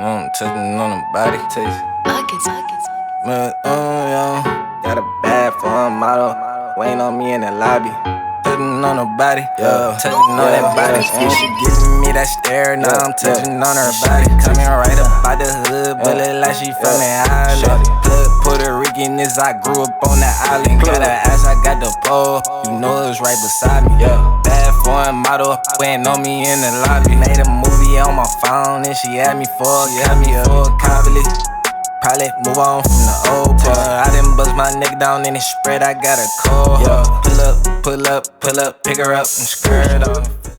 touching on the body. Man, yeah. Got a bad for a model, waiting on me in the lobby. Touching on her body, touching on that body. And she giving me that stare, now I'm touching on her body. Coming right up by the hood, but look like she from the island. Puerto Rican I grew up on that island. Got her ass, I got the pole, you know it was right beside me. Bad foreign model, waiting on me in the lobby. Made a movie on my phone, and she had me for a copy. Probably move on from the old part. I done bust my neck down in the spread, I got a cold. Pull up, pick her up and skirt off.